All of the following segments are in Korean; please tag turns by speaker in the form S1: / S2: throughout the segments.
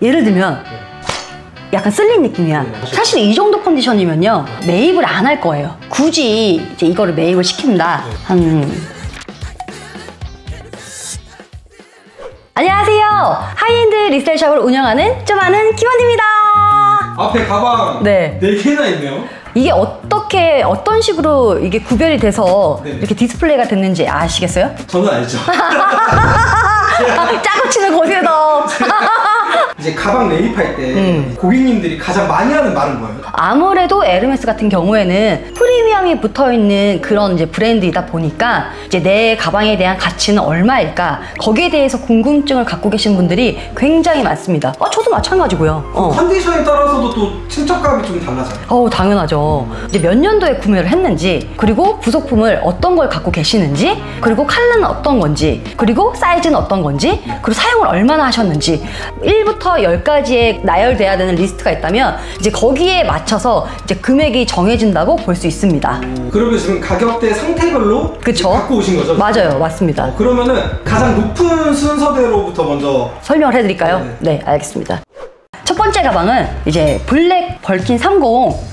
S1: 예를 들면 약간 쓸린 느낌이야. 사실 이 정도 컨디션이면요 매입을 안 할 거예요. 굳이 이제 이거를 매입을 시킨다. 안녕하세요. 하이엔드 리셀샵을 운영하는 좀 아는 김원입니다.
S2: 앞에 가방
S1: 네
S2: 4개나 있네요.
S1: 이게 어떤 식으로 이게 구별이 돼서 이렇게 디스플레이가 됐는지 아시겠어요?
S2: 저는 알죠.
S1: 짜고 치는 곳에서
S2: 이제 가방 매입할 때 고객님들이 가장 많이 하는 말은 뭐예요?
S1: 아무래도 에르메스 같은 경우에는 프리미엄이 붙어있는 그런 이제 브랜드이다 보니까 이제 내 가방에 대한 가치는 얼마일까 거기에 대해서 궁금증을 갖고 계신 분들이 굉장히 많습니다. 저도 마찬가지고요.
S2: 컨디션에 따라서도 또 친척값이 좀 달라져요.
S1: 당연하죠. 이제 몇 년도에 구매를 했는지, 그리고 부속품을 어떤 걸 갖고 계시는지, 그리고 컬러는 어떤 건지, 그리고 사이즈는 어떤 건지, 그리고 사용을 얼마나 하셨는지 1부터 10까지의 나열돼야 되는 리스트가 있다면 이제 거기에 맞춰서 이제 금액이 정해진다고 볼 수 있습니다.
S2: 그러면 지금 가격대 상태별로
S1: 그쵸?
S2: 갖고 오신 거죠?
S1: 맞아요, 맞습니다.
S2: 그러면은 가장 높은 순서대로부터 먼저
S1: 설명을 해드릴까요? 네, 알겠습니다. 첫 번째 가방은 이제 블랙 벌킨 30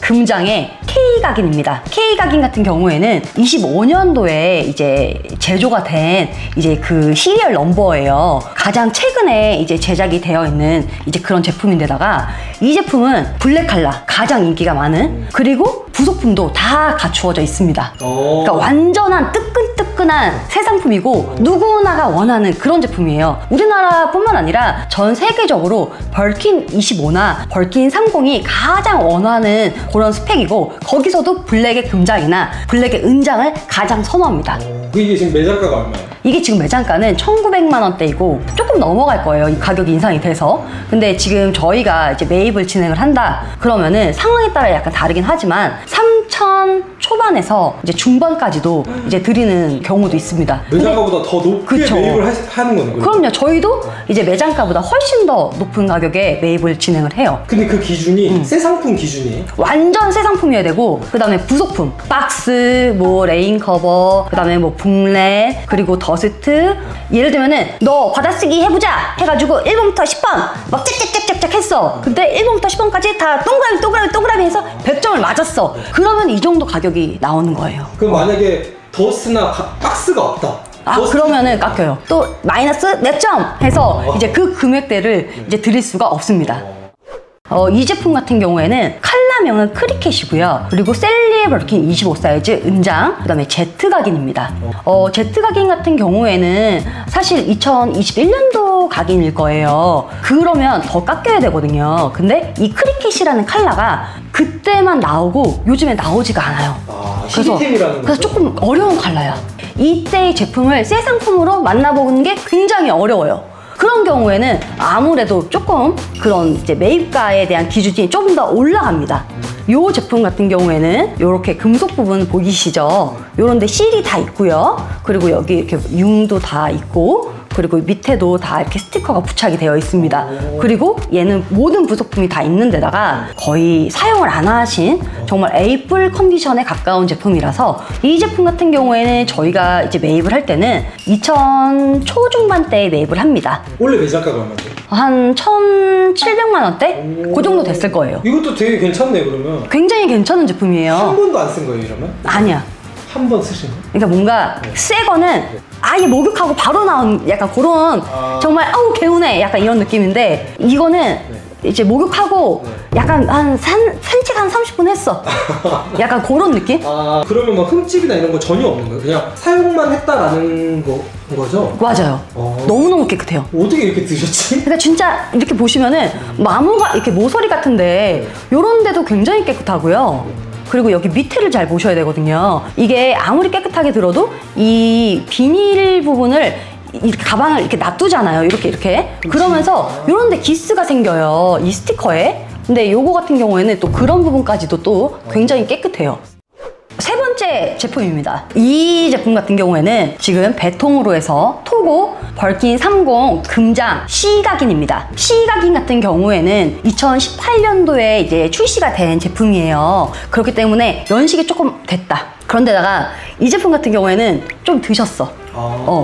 S1: 금장의 K각인입니다. K각인 같은 경우에는 25년도에 이제 제조가 된 이제 그 시리얼 넘버예요. 가장 최근에 이제 제작이 되어 있는 이제 그런 제품인데다가 이 제품은 블랙 컬러 가장 인기가 많은, 그리고 부속품도 다 갖추어져 있습니다. 그러니까 완전한 뜨끈뜨끈한 새 상품이고 누구나가 원하는 그런 제품이에요. 우리나라뿐만 아니라 전 세계적으로 벌킨 25나 벌킨 30이 가장 원하는 그런 스펙이고, 거기서도 블랙의 금장이나 블랙의 은장을 가장 선호합니다.
S2: 이게 지금 매장가가 얼마예요?
S1: 이게 지금 매장가는 1,900만 원대이고 조금 넘어갈 거예요. 이 가격이 인상이 돼서. 근데 지금 저희가 이제 매입을 진행을 한다 그러면은 상황에 따라 약간 다르긴 하지만 3,000 초반에서 이제 중반까지도 이제 드리는 경우도 있습니다.
S2: 매장가보다 더 높게
S1: 그쵸.
S2: 매입을 하는 거네요.
S1: 그럼요. 저희도 이제 매장가보다 훨씬 더 높은 가격에 매입을 진행을 해요.
S2: 근데 그 기준이 새 상품 기준이에요?
S1: 완전 새 상품이어야 되고, 그 다음에 부속품, 박스, 뭐 레인 커버, 그 다음에 뭐 붕렛, 그리고 더스트. 예를 들면은 너 받아쓰기 해보자 해가지고 1번부터 10번 막 짝짝짝짝짝 했어. 근데 1번부터 10번까지 다 동그라미 해서 100점을 맞았어. 그러면 이 정도 가격이 나오는 거예요.
S2: 그럼 만약에 더스트나 박스가 없다,
S1: 그러면은 깎여요. 또 마이너스 몇 점 해서 이제 그 금액대를 이제 드릴 수가 없습니다. 이 제품 같은 경우에는 컬러명은 크리켓이고요. 그리고 셀리에 벌킨 25 사이즈 은장, 그 다음에 Z각인입니다. Z각인 같은 경우에는 사실 2021년도 각인일 거예요. 그러면 더 깎여야 되거든요. 근데 이 크리켓이라는 컬러가 그때만 나오고 요즘에 나오지가 않아요. 그래서 조금 어려운 컬러야. 이때의 제품을 새 상품으로 만나보는 게 굉장히 어려워요. 그런 경우에는 아무래도 조금 그런 이제 매입가에 대한 기준이 좀 더 올라갑니다. 이 제품 같은 경우에는 이렇게 금속 부분 보이시죠? 요런데 실이 다 있고요. 그리고 여기 이렇게 융도 다 있고, 그리고 밑에도 다 이렇게 스티커가 부착이 되어 있습니다. 그리고 얘는 모든 부속품이 다 있는 데다가 거의 사용을 안 하신 정말 A+ 컨디션에 가까운 제품이라서 이 제품 같은 경우에는 저희가 이제 매입을 할 때는 2,000 초중반대에 매입을 합니다.
S2: 원래 매장가가 얼마인데?
S1: 한 1,700만 원대? 그 정도 됐을 거예요.
S2: 이것도 되게 괜찮네. 그러면
S1: 굉장히 괜찮은 제품이에요.
S2: 한 번도 안 쓴 거예요 이러면?
S1: 아니야.
S2: 한 번 쓰신 거?
S1: 그러니까 뭔가 새 거는 아예 목욕하고 바로 나온 약간 그런 정말 개운해 약간 이런 느낌인데, 이거는 이제 목욕하고 약간 산책 한 30분 했어. 약간 그런 느낌?
S2: 그러면 막 흠집이나 이런 거 전혀 없는 거예요? 그냥 사용만 했다라는 거죠?
S1: 맞아요. 너무너무 깨끗해요.
S2: 어떻게 이렇게 드셨지?
S1: 그러니까 진짜 이렇게 보시면은 마모가 이렇게 모서리 같은데 요런 데도 굉장히 깨끗하고요. 그리고 여기 밑에를 잘 보셔야 되거든요. 이게 아무리 깨끗하게 들어도 이 비닐 부분을 이렇게 가방을 이렇게 놔두잖아요. 이렇게 그러면서 이런 데 기스가 생겨요, 이 스티커에. 근데 요거 같은 경우에는 또 그런 부분까지도 또 굉장히 깨끗해요. 세 번째 제품입니다. 이 제품 같은 경우에는 지금 배통으로 해서 토고 벌킨 30 금장 C각인입니다. C각인 같은 경우에는 2018년도에 이제 출시가 된 제품이에요. 그렇기 때문에 연식이 조금 됐다. 그런데다가 이 제품 같은 경우에는 좀 드셨어.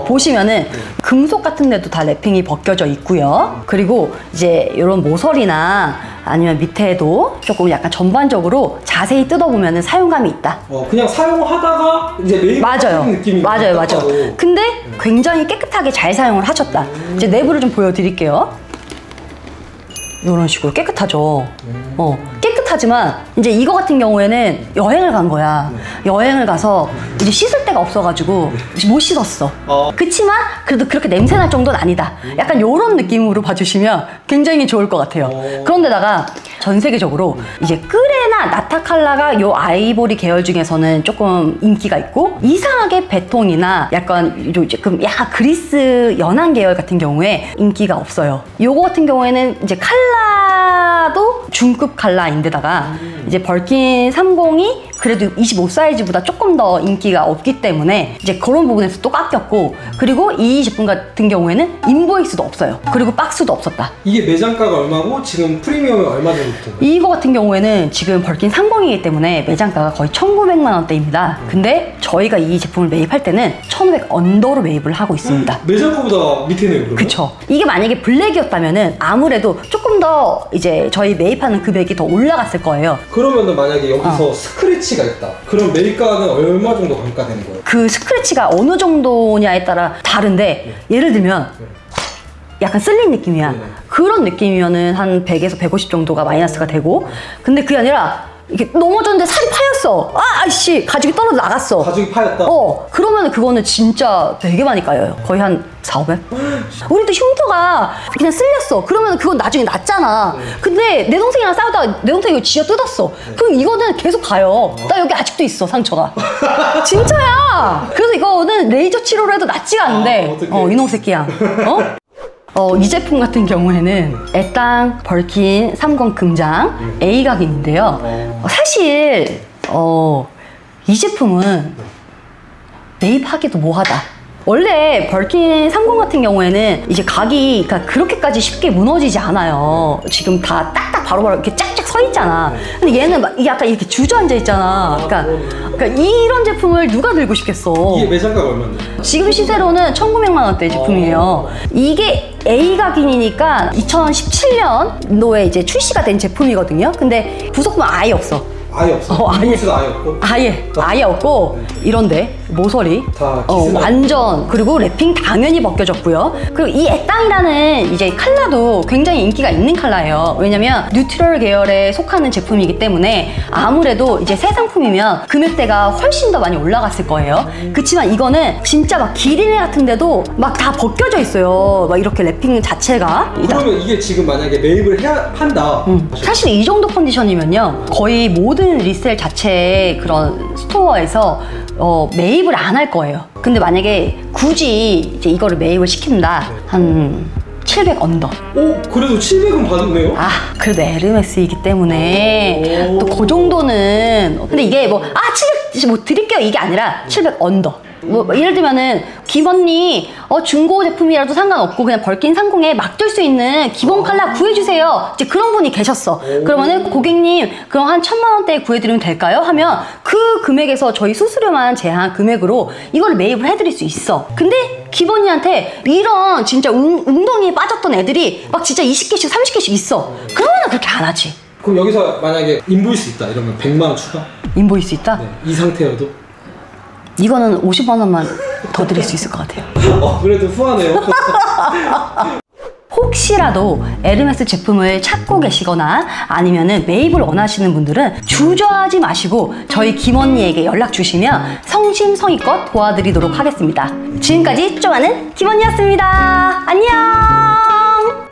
S1: 보시면은 금속 같은 데도 다 랩핑이 벗겨져 있고요. 그리고 이제 이런 모서리나 아니면 밑에도 조금 약간 전반적으로 자세히 뜯어보면은 사용감이 있다.
S2: 그냥 사용하다가 이제 매입
S1: 맞아요.
S2: 느낌이
S1: 맞아요.
S2: 나타나고.
S1: 근데 굉장히 깨끗하게 잘 사용을 하셨다. 이제 내부를 좀 보여드릴게요. 이런 식으로 깨끗하죠. 깨끗하지만 이제 이거 같은 경우에는 여행을 간 거야. 여행을 가서 이제 씻을 데가 없어가지고 못 씻었어. 그치만 그래도 그렇게 냄새 날 정도는 아니다. 약간 이런 느낌으로 봐주시면 굉장히 좋을 것 같아요. 그런데다가 전 세계적으로 이제 끄레나 나타칼라가 요 아이보리 계열 중에서는 조금 인기가 있고, 이상하게 베통이나 약간 조금 약간 그리스 연한 계열 같은 경우에 인기가 없어요. 요거 같은 경우에는 이제 칼라도 중급 칼라인데다가 이제 벌킨 30이 그래도 25 사이즈보다 조금 더 인기가 없기 때문에 이제 그런 부분에서 또 깎였고, 그리고 이 제품 같은 경우에는 인보이스도 없어요. 그리고 박스도 없었다.
S2: 이게 매장가가 얼마고 지금 프리미엄이 얼마 정도 붙은 거예요?
S1: 이거 같은 경우에는 지금 벌킨 30이기 때문에 매장가가 거의 1,900만 원대입니다. 근데 저희가 이 제품을 매입할 때는 1,500 언더로 매입을 하고 있습니다.
S2: 매장가보다 밑에네요, 그러면?
S1: 그쵸. 이게 만약에 블랙이었다면은 아무래도 조금 더 이제 저희 매입하는 금액이 더 올라갔을 거예요.
S2: 그러면은 만약에 여기서 스크래치가 있다. 그럼 매입가는 얼마 정도 감가되는 거예요?
S1: 그 스크래치가 어느 정도냐에 따라 다른데, 예를 들면 약간 쓸린 느낌이야. 그런 느낌이면은 한 100에서 150 정도가 마이너스가 되고, 근데 그게 아니라 이게 넘어졌는데 살이 파였어. 아이씨, 가죽이 떨어져 나갔어.
S2: 가죽이 파였다?
S1: 그러면 그거는 진짜 되게 많이 까여요. 거의 한 400, 500? 우리도 흉터가 그냥 쓸렸어. 그러면 그건 나중에 낫잖아. 근데 내 동생이랑 싸우다가 내 동생이 이거 쥐어 뜯었어. 그럼 이거는 계속 가요. 나 여기 아직도 있어, 상처가. 진짜야. 그래서 이거는 레이저 치료를 해도 낫지가 않은데. 이놈 새끼야. 이 제품 같은 경우에는 에땅 벌킨 30 금장 A 각인인데요. 사실 이 제품은 매입하기도 뭐하다. 원래 벌킨 30 같은 경우에는 이제 각이 그렇게까지 쉽게 무너지지 않아요. 지금 다 딱딱 바로바로 이렇게 짝짝 서 있잖아. 근데 얘는 막 약간 이렇게 주저앉아 있잖아. 그러니까 이런 제품을 누가 들고 싶겠어.
S2: 이게 매장가가 얼마인데?
S1: 지금 시세로는 1,900만 원대 제품이에요. 이게 A 각인이니까 2017년도에 이제 출시가 된 제품이거든요. 근데 부속품은 아예 없어.
S2: 아예 없어? 인보이스도 아예 없고?
S1: 아예 없고, 이런데 모서리
S2: 다
S1: 완전, 그리고 랩핑 당연히 벗겨졌고요. 그리고 이 애땅이라는 이제 칼라도 굉장히 인기가 있는 칼라예요. 왜냐면 뉴트럴 계열에 속하는 제품이기 때문에 아무래도 이제 새 상품이면 금액대가 훨씬 더 많이 올라갔을 거예요. 그치만 이거는 진짜 막 기린내 같은데도 막 다 벗겨져 있어요. 막 이렇게 랩핑 자체가.
S2: 그러면 이게 지금 만약에 매입을 한다.
S1: 사실 이 정도 컨디션이면요, 거의 모든 리셀 자체의 그런 스토어에서 매입을 안 할 거예요. 근데 만약에 굳이 이제 이거를 매입을 시킨다, 한 700 언더.
S2: 그래도 700은 받았네요?
S1: 그래도 에르메스이기 때문에 또 그 정도는. 근데 이게 700 뭐 드릴게요 이게 아니라 700 언더. 예를 들면은 김 언니 중고 제품이라도 상관없고 그냥 벌킨 30에 맡길 수 있는 기본 칼라 구해주세요. 이제 그런 분이 계셨어. 그러면은 고객님 그럼 한 1,000만 원대에 구해드리면 될까요? 하면 그 금액에서 저희 수수료만 제한 금액으로 이걸 매입을 해드릴 수 있어. 근데 김 언니한테 이런 진짜 웅덩이에 빠졌던 애들이 막 진짜 20개씩 30개씩 있어. 그러면은 그렇게 안 하지.
S2: 그럼 여기서 만약에 인보이스 있다 이러면 100만 원 추가?
S1: 인보이스 있다?
S2: 네, 이 상태여도?
S1: 이거는 50만 원만 더 드릴 수 있을 것 같아요.
S2: 그래도 후하네요.
S1: 혹시라도 에르메스 제품을 찾고 계시거나 아니면은 매입을 원하시는 분들은 주저하지 마시고 저희 김 언니에게 연락 주시면 성심성의껏 도와드리도록 하겠습니다. 지금까지 쪼아는 김 언니였습니다. 안녕.